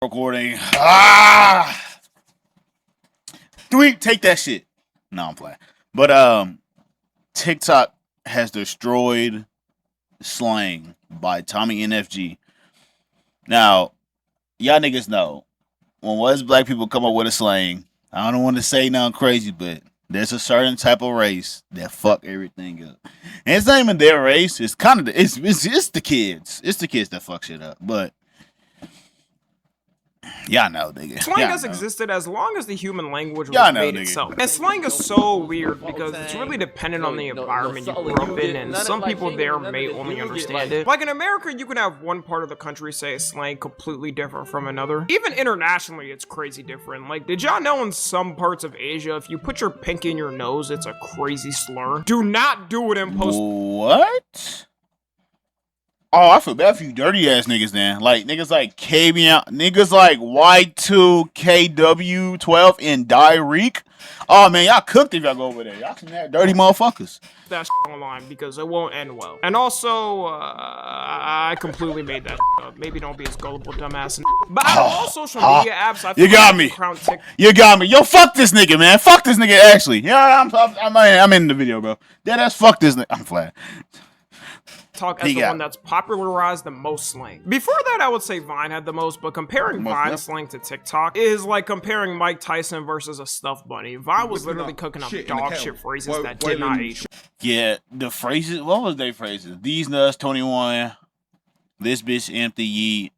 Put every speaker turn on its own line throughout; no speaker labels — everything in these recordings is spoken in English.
Recording. Ah! Take that shit. No, I'm playing. But TikTok has destroyed slang by Tommy NFG. Now, y'all niggas know when us black people come up with a slang, I don't want to say nothing crazy, but there's a certain type of race that fuck everything up. And it's not even their race. It's kind of it's the kids. It's the kids that fuck shit up. But y'all know, nigga.
Slang has existed as long as the human language was made itself. And slang is so weird because it's really dependent on the environment you grew up in, and some people there may only understand it. Like in America, you can have one part of the country say slang completely different from another. Even internationally, it's crazy different. Like, did y'all know in some parts of Asia, if you put your pinky in your nose, it's a crazy slur? Do not do it in post-
What? Oh, I feel bad for you dirty ass niggas then. Like niggas like KBM, niggas like Y2KW12 and Dyreek. Oh man, y'all cooked if y'all go over there. Y'all some that dirty motherfuckers.
That online because it won't end well. And also, I completely made that up. Maybe don't be as gullible, dumbass. But out of all social media apps, I feel
you got me. You got me. Yo, fuck this nigga, man. Fuck this nigga. Actually, yeah, I'm in the video, bro. That's fuck this nigga. I'm flat.
TikTok as the one that's popularized the most slang. Before that, I would say Vine had the most, but comparing Vine slang to TikTok is like comparing Mike Tyson versus a stuffed bunny. Vine was literally cooking up dog shit phrases that did not age.
Yeah, the phrases, what was they phrases? These nuts, 21, this bitch empty, yeet.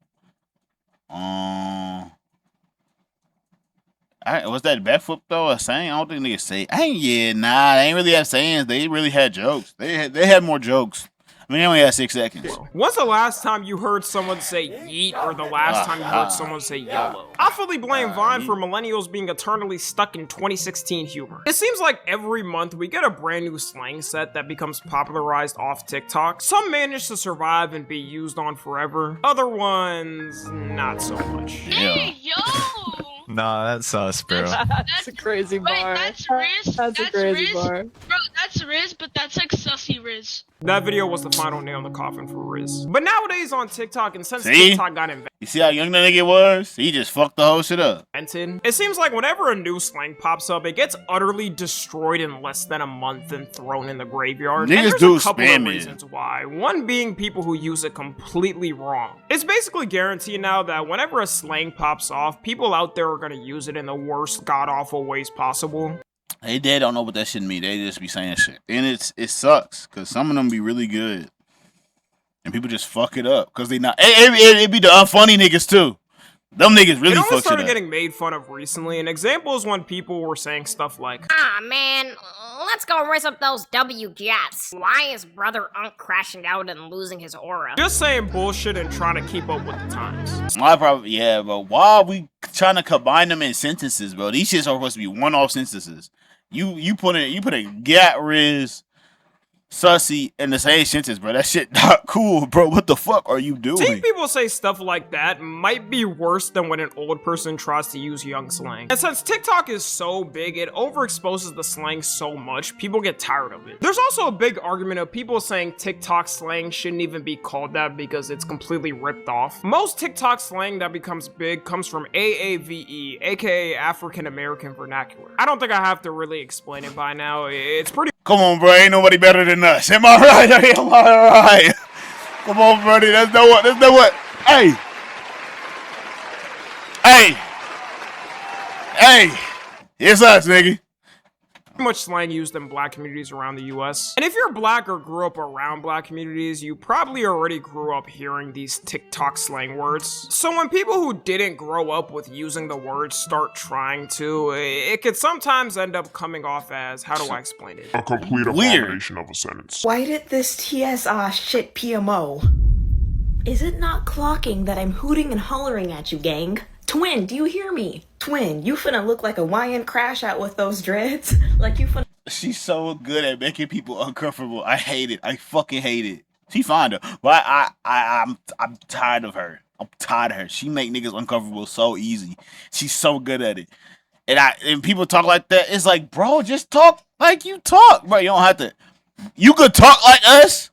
Was that backflip though a saying? I don't think niggas say. They ain't really had sayings. They really had jokes. They had more jokes. I mean, they only had 6 seconds.
When's the last time you heard someone say yeet or the last time you heard someone say YOLO? I fully blame Vine for millennials being eternally stuck in 2016 humor. It seems like every month we get a brand new slang set that becomes popularized off TikTok. Some manage to survive and be used on forever. Other ones, not so much.
Hey, yo!
Nah, that's us, bro.
That's
a crazy bar.
Wait, that's Riz?
That's a crazy
Riz?
bar.
Bro, that's Riz, but that's like sussy Riz.
That video was the final nail in the coffin for Riz. But nowadays on TikTok, and since TikTok got invented,
you see how young that nigga was? He just fucked the whole shit up.
It seems like whenever a new slang pops up, it gets utterly destroyed in less than a month and thrown in the graveyard.
Niggas
and there's
do
a couple
spam
of reasons why. One being people who use it completely wrong. It's basically guaranteed now that whenever a slang pops off, people out there are gonna use it in the worst god-awful ways possible.
They don't know what that shit mean. They just be saying shit. And it sucks, because some of them be really good. And people just fuck it up, because they not. It be the unfunny niggas, too. Them niggas really fuck shit up. It only
started getting made fun of recently. An example is when people were saying stuff like,
"Ah, man, let's go race up those W jets. Why is brother Unk crashing out and losing his aura?"
Just saying bullshit and trying to keep up with the times.
But why are we trying to combine them in sentences, bro? These shits are supposed to be one-off sentences. You put a gat Riz sussy in the same sentence, bro. That shit not cool, bro. What the fuck are you doing?
Seeing people say stuff like that might be worse than when an old person tries to use young slang. And since TikTok is so big, it overexposes the slang so much, people get tired of it. There's also a big argument of people saying TikTok slang shouldn't even be called that because it's completely ripped off. Most TikTok slang that becomes big comes from AAVE, aka African American Vernacular. I don't think I have to really explain it by now. It's pretty.
Come on, bro. Ain't nobody better than us. Am I right? Am I right? Come on, buddy. That's no what. Hey. It's us, nigga.
Much slang used in black communities around the US. And if you're black or grew up around black communities, you probably already grew up hearing these TikTok slang words. So when people who didn't grow up with using the words start trying to, it could sometimes end up coming off as, how do I explain it?
A complete abomination of a sentence.
Why did this TSR shit PMO? Is it not clocking that I'm hooting and hollering at you, gang? Twin, do you hear me? Twin, you finna look like a YN crash out with those dreads. Like you finna.
She's so good at making people uncomfortable. I hate it. I fucking hate it. She fine though, but I'm tired of her. I'm tired of her. She make niggas uncomfortable so easy. She's so good at it. And people talk like that. It's like, bro, just talk like you talk, bro. You don't have to. You could talk like us.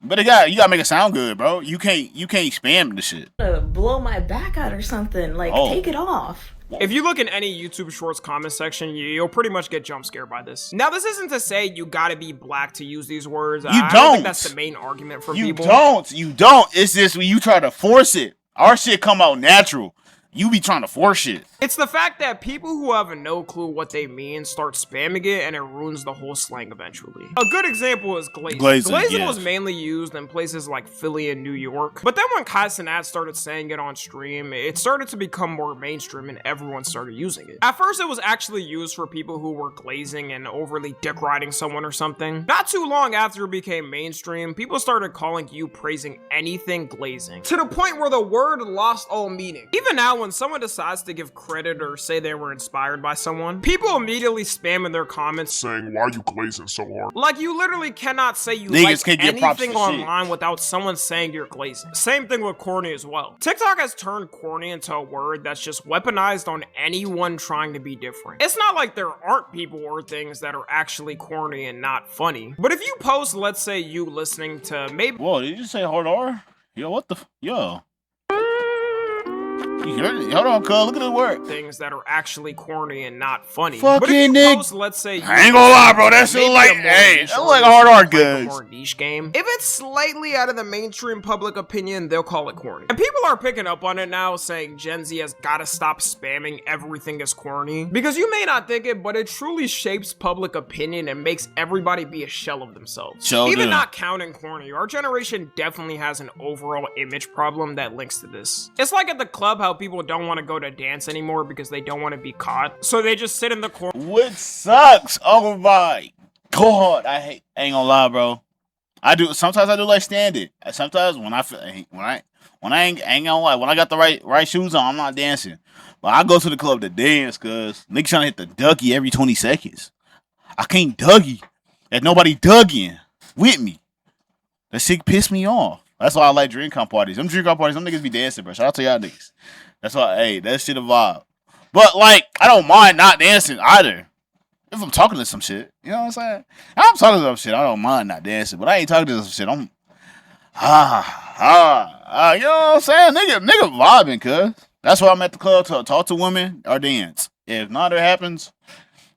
But you gotta make it sound good, bro. You can't spam the shit.
Blow my back out or something. Like, take it off.
If you look in any YouTube Shorts comment section, you'll pretty much get jump scared by this. Now, this isn't to say you gotta be black to use these words. I don't think that's the main argument for people.
You don't. It's just when you try to force it. Our shit come out natural. You be trying to force shit.
It's the fact that people who have no clue what they mean start spamming it, and it ruins the whole slang eventually. A good example is glazing. Glazing was mainly used in places like Philly and New York. But then when Kai Cenat started saying it on stream, it started to become more mainstream and everyone started using it. At first, it was actually used for people who were glazing and overly dick riding someone or something. Not too long after it became mainstream, people started calling you praising anything glazing, to the point where the word lost all meaning. Even now, when someone decides to give credit or say they were inspired by someone, people immediately spam in their comments
saying, why are you glazing so hard?
Like, you literally cannot say you
Niggas
like
can't get props
anything
for shit.
online without someone saying you're glazing. Same thing with corny as well. TikTok has turned corny into a word that's just weaponized on anyone trying to be different. It's not like there aren't people or things that are actually corny and not funny. But if you post, let's say you listening to maybe—
Whoa, did you say hard R? Yo, what the yo? You heard it? Hold on, cuz. Look at the word.
things that are actually corny and not funny.
Fucking
But if you
Nick.
post, let's say,
I ain't gonna lie, bro. That shit
maybe
like,
a more
hey,
niche
that
or
like
a
hard R
like a
goods.
more niche game. If it's slightly out of the mainstream public opinion, they'll call it corny. And people are picking up on it now, saying Gen Z has gotta stop spamming everything as corny. Because you may not think it, but it truly shapes public opinion and makes everybody be a shell of themselves. Even not counting corny, our generation definitely has an overall image problem that links to this. It's like at the club how people don't want to go to dance anymore because they don't want to be caught, so they just sit in the corner.
What sucks? Oh my god, I ain't gonna lie, bro. Sometimes I do like stand it. Sometimes when I ain't gonna lie, when I got the right shoes on, I'm not dancing. But I go to the club to dance, cause niggas trying to hit the Dougie every 20 seconds. I can't Dougie if nobody Dougieing with me. That shit piss me off. That's why I like drink comp parties. Them drink comp parties, them niggas be dancing, bro. Shout out to y'all niggas. That's why, hey, that shit a vibe. But, like, I don't mind not dancing either. If I'm talking to some shit, you know what I'm saying? If I'm talking to some shit, I don't mind not dancing. But I ain't talking to some shit. I'm, you know what I'm saying? Nigga vibing, cuz. That's why I'm at the club to talk to women or dance. If neither happens,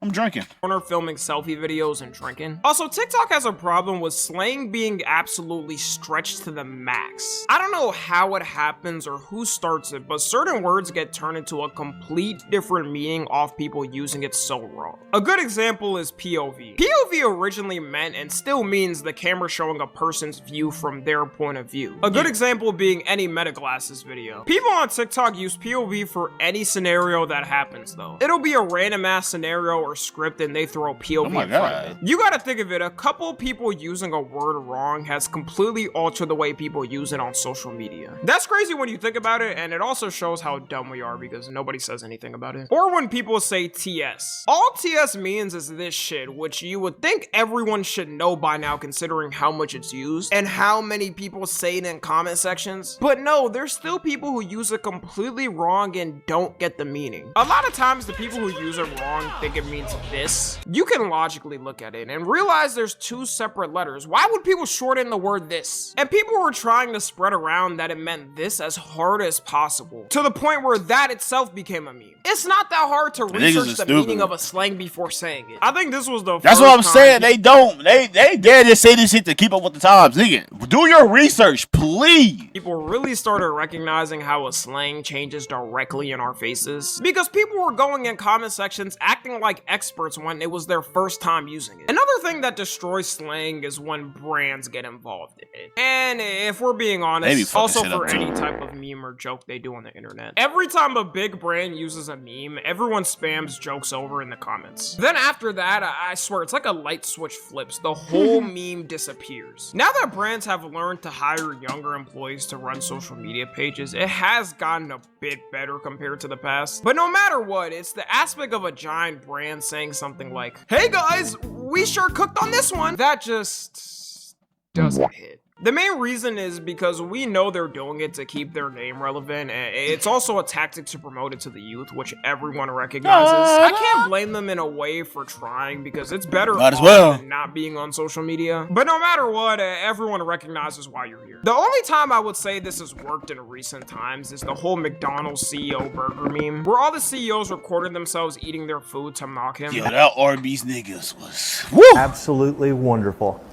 I'm drinking.
Filming selfie videos and drinking. Also, TikTok has a problem with slang being absolutely stretched to the max. I don't know how it happens or who starts it, but certain words get turned into a complete different meaning off people using it so wrong. A good example is POV. POV originally meant and still means the camera showing a person's view from their point of view. A good example being any Meta Glasses video. People on TikTok use POV for any scenario that happens though. It'll be a random ass scenario or script and they throw POV in front of it. You gotta think of it, a couple people using a word wrong has completely altered the way people use it on social media. That's crazy when you think about it, and it also shows how dumb we are because nobody says anything about it. Or when people say TS. All TS means is this shit, which you would think everyone should know by now considering how much it's used and how many people say it in comment sections. But no, there's still people who use it completely wrong and don't get the meaning. A lot of times the people who use it wrong think it means this. You can logically look at it and realize there's two separate letters. Why would people shorten the word this? And people were trying to spread around that it meant this as hard as possible, to the point where that itself became a meme. It's not that hard to research the meaning of a slang before saying it. I think this was the
That's what I'm saying. They dare just say this shit to keep up with the times. Nigga, do your research, please.
People really started recognizing how a slang changes directly in our faces because people were going in comment sections acting like experts when it was their first time using it. Another thing that destroys slang is when brands get involved in it. And if we're being honest, also for any type of meme or joke they do on the internet. Every time a big brand uses a meme, everyone spams jokes over in the comments. Then after that, I swear, it's like a light switch flips. The whole meme disappears. Now that brands have learned to hire younger employees to run social media pages, it has gotten a bit better compared to the past. But no matter what, it's the aspect of a giant brand saying something like, "Hey guys, we sure cooked on this one," that just doesn't hit. The main reason is because we know they're doing it to keep their name relevant, and it's also a tactic to promote it to the youth, which everyone recognizes. I can't blame them in a way for trying, because it's better
Might as well.
than not being on social media. But no matter what, everyone recognizes why you're here. The only time I would say this has worked in recent times is the whole McDonald's CEO burger meme, where all the CEOs recorded themselves eating their food to mock him.
Yo, that Arby's niggas was
Absolutely wonderful.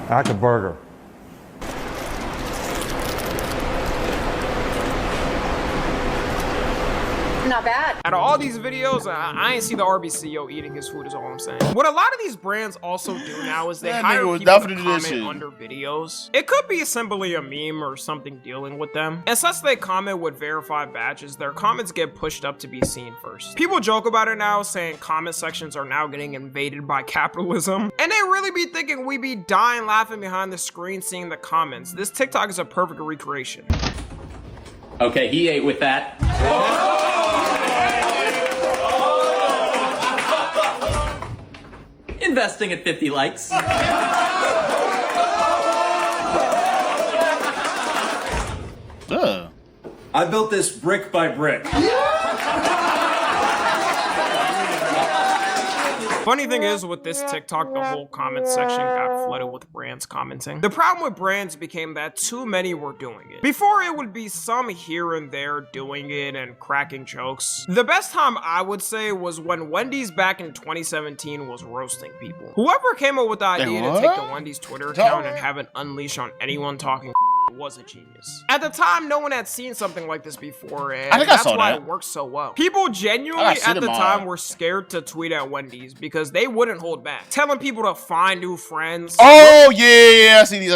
I like a burger.
Not bad.
Out of all these videos, I ain't see the Arby's CEO eating his food is all I'm saying. What a lot of these brands also do now is they
That
hire
nigga was
people to
definitely doing
comment
shit.
under videos. It could be simply a meme or something dealing with them. And since they comment with verified badges, their comments get pushed up to be seen first. People joke about it now, saying comment sections are now getting invaded by capitalism. And they really be thinking we be dying laughing behind the screen seeing the comments. This TikTok is a perfect recreation.
Okay, he ate with that. Investing at 50 likes.
I built this brick by brick.
Funny thing is, with this TikTok, the whole comment section got flooded with brands commenting. The problem with brands became that too many were doing it. Before, it would be some here and there doing it and cracking jokes. The best time I would say was when Wendy's back in 2017 was roasting people. Whoever came up with the idea to take the Wendy's Twitter account and have it unleash on anyone talking was a genius. At the time, no one had seen something like this before, and
I think I
that's
saw
why
that.
it worked so well. People genuinely
I seen
at the
them all.
time were scared to tweet at Wendy's because they wouldn't hold back, telling people to find new friends.
Oh yeah, I see these.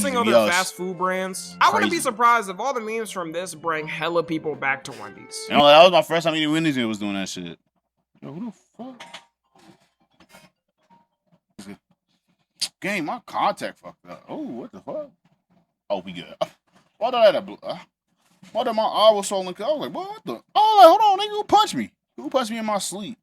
Sing other
Yo,
fast food brands. I wouldn't be
crazy.
surprised if all the memes from this bring hella people back to Wendy's.
You know, that was my first time eating Wendy's and it was doing that shit. Yo, who the fuck? Game, my contact fucked up. Oh, what the fuck? Oh, we good. Why did I have why did my eye was swollen? I was like, what the? Oh, like, hold on, nigga, who punched me? Who punched me in my sleep?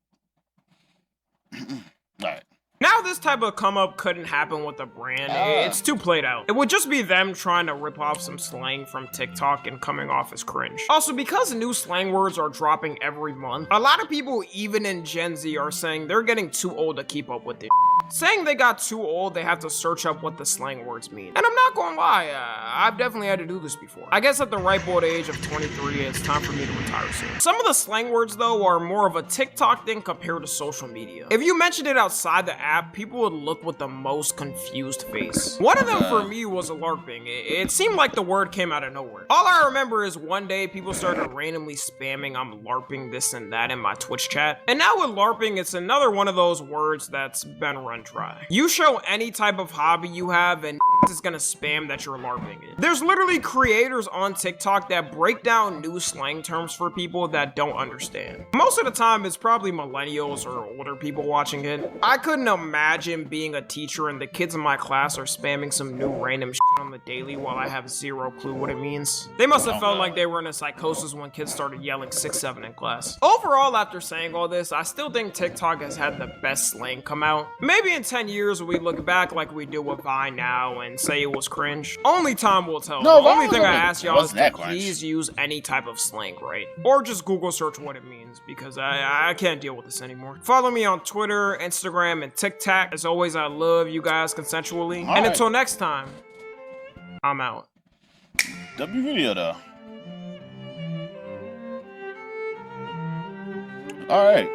Alright.
Now this type of come up couldn't happen with a brand. It's too played out. It would just be them trying to rip off some slang from TikTok and coming off as cringe. Also, because new slang words are dropping every month, a lot of people, even in Gen Z, are saying they're getting too old to keep up with it. Saying they got too old, they have to search up what the slang words mean. And I'm not gonna lie, I've definitely had to do this before. I guess at the ripe old age of 23, it's time for me to retire soon. Some of the slang words, though, are more of a TikTok thing compared to social media. If you mentioned it outside the app, people would look with the most confused face. One of them for me was LARPing. It seemed like the word came out of nowhere. All I remember is one day people started randomly spamming I'm LARPing this and that in my Twitch chat. And now with LARPing, it's another one of those words that's been run dry. You show any type of hobby you have and is gonna spam that you're LARPing it. There's literally creators on TikTok that break down new slang terms for people that don't understand. Most of the time, it's probably millennials or older people watching it. I couldn't imagine being a teacher and the kids in my class are spamming some new random shit on the daily while I have zero clue what it means. They must have felt like they were in a psychosis when kids started yelling 6-7 in class. Overall, after saying all this, I still think TikTok has had the best slang come out. Maybe in 10 years we look back like we do with Vine now and say it was cringe. Only time will tell.
No,
The only
Vine
thing I
wasn't-
ask y'all is
wasn't
to
that cringe.
please use any type of slang, right? Or just Google search what it means, because I can't deal with this anymore. Follow me on Twitter, Instagram, and TikTok. As always, I love you guys consensually.
All
And
right.
until next time, I'm out.
W video though. All right.